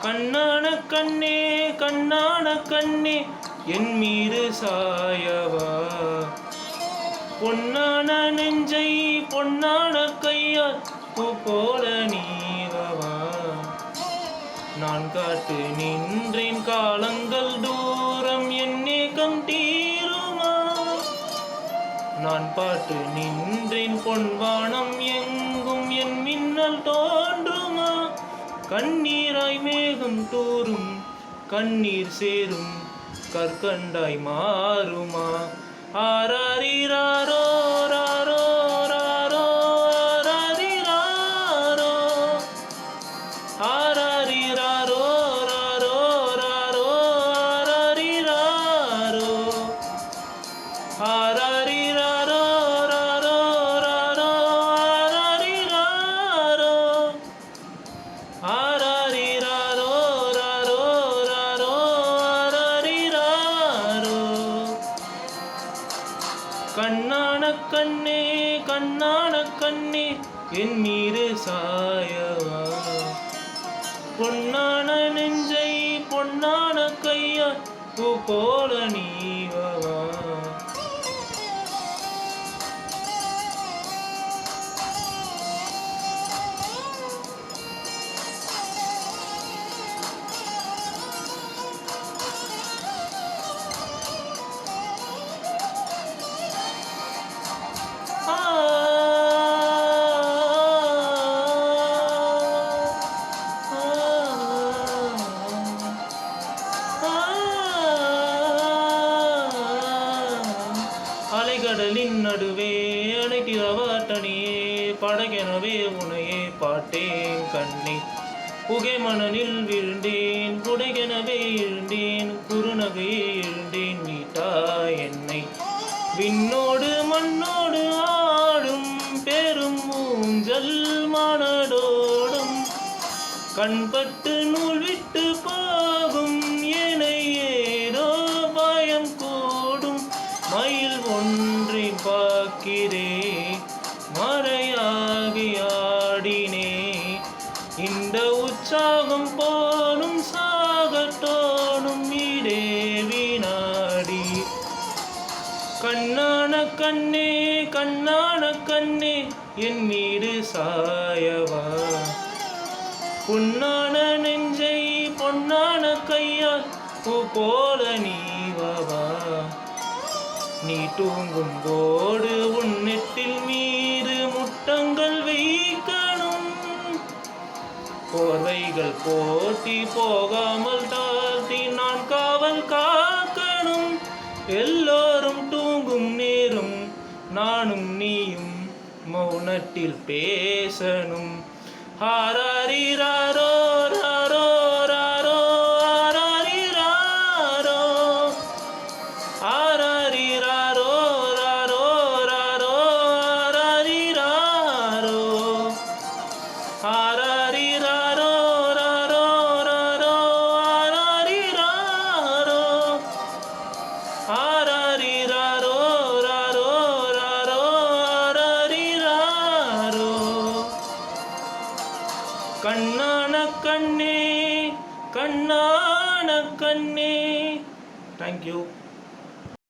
கண்ணான கண்ணே கண்ணான கண்ணே என் மீது சாயவா, பொன்னான நெஞ்சை பொன்னான கையால் பூ போல நீவவா. நான் காட்டு நின்றேன் காலங்கள் தூரம் என் ஏக்கம் தீருமா, நான் பாட்டு நின்றேன் பொன்வானம் எங்கும் என் மின்னல் தோன்றுமா. கண்ணீராய் மேகம் தூரும் கண்ணீர் சேரும் கற்கண்டாய் மாறுமா. ஆராரிராரோ ராரோ ராரோ ஆராரிராரோ, ஆராரிராரோ ராரோ ராரோ ஆராரிராரோ, ஆராரிராரோ ராரோ ராரோ ஆராரிராரோ, ஆராரிராரோ ராரோ ராரோ ஆராரிராரோ. கண்ணான கண்ணே கண்ணான கண்ணே என் மீது சாயவா, பொன்னான நெஞ்சை பொன்னான கையா பூ போல நீவவா. அலைகடலின் நடுவே அணைக்கிறவாட்டனியே படகெனவே உனையே பாட்டேன் கண்ணே. புகை மணலில் விழுந்தேன் புடைகெனவே எழுந்தேன் குறுநகையே எழுந்தேன் மீட்டா என்னை. விண்ணோடு மண்ணோடு ஆடும் பெரும் ஊஞ்சல் மானடோடும், கண்பட்டு நூல் விட்டு போகும் என்னை ஏதோ பயம் கூடும். மயில் ஒன்றை பார்க்கிறே மறையாகி ஆடினே, இந்த உற்சாகம் போலும் சாகட்டோனும் இடே வினாடி. கண்ணான கண்ணே கண்ணான கண்ணே என் மீது சாயவா, பொன்னான நெஞ்சை பொன்னான கையால் பூ போல நீவவா. நீ தூங்கும் போது உன் நெற்றில் மீது முட்டங்கள் வைக்கணும், போர்வைகள் போட்டி போகாமல் தாழ்த்தி நான் காவல் காக்கணும். எல்லோரும் தூங்கும் நேரம் நானும் நீயும் மௌனத்தில் பேசணும். ஆராரிராரோ ராரோ ராரோ ஆராரிராரோ, ஆராரிராரோ ராரோ ராரோ ஆராரிராரோ, ஆராரிராரோ ராரோ ராரோ ஆராரிராரோ, ஆராரிராரோ ராரோ ராரோ ஆராரிராரோ. கண்ணான கண்ணே கண்ணான கண்ணே. தேங்க்யூ.